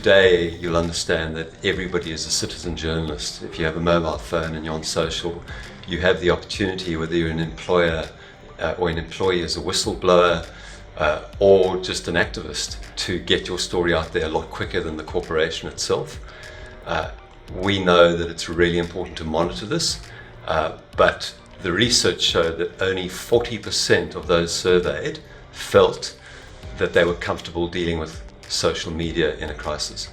today you'll understand that everybody is a citizen journalist. If you have a mobile phone and you're on social, you have the opportunity, whether you're an employer or an employee as a whistleblower or just an activist, to get your story out there a lot quicker than the corporation itself. We know that it's really important to monitor this, but the research showed that only 40% of those surveyed felt that they were comfortable dealing with social media in a crisis.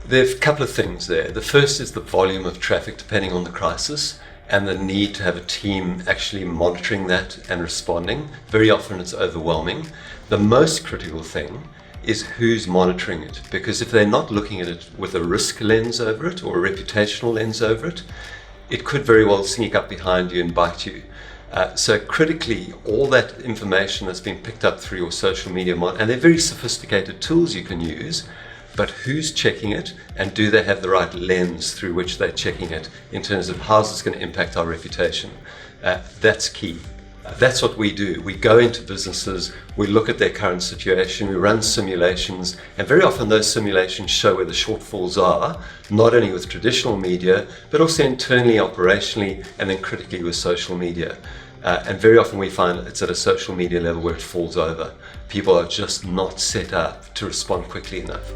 There's a couple of things there. The first is the volume of traffic depending on the crisis and the need to have a team actually monitoring that and responding. Very often it's overwhelming. The most critical thing is who's monitoring it, because if they're not looking at it with a risk lens over it or a reputational lens over it, it could very well sneak up behind you and bite you. So critically, all that information that's been picked up through your social media, and they're very sophisticated tools you can use, but who's checking it, and do they have the right lens through which they're checking it in terms of how's this going to impact our reputation? That's key. That's what we do. We go into businesses, we look at their current situation, we run simulations, and very often those simulations show where the shortfalls are, not only with traditional media, but also internally, operationally, and then critically with social media. And very often we find it's at a social media level where it falls over. People are just not set up to respond quickly enough.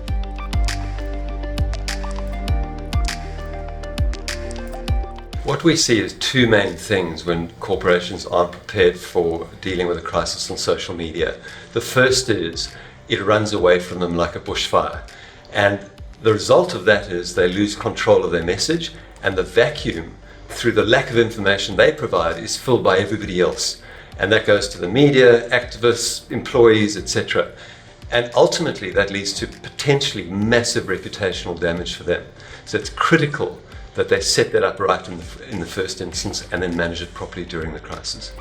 What we see is two main things when corporations aren't prepared for dealing with a crisis on social media. The first is it runs away from them like a bushfire. And the result of that is they lose control of their message, and the vacuum through the lack of information they provide is filled by everybody else. And that goes to the media, activists, employees, etc. And ultimately that leads to potentially massive reputational damage for them. So it's critical that they set that up right in the first instance and then manage it properly during the crisis.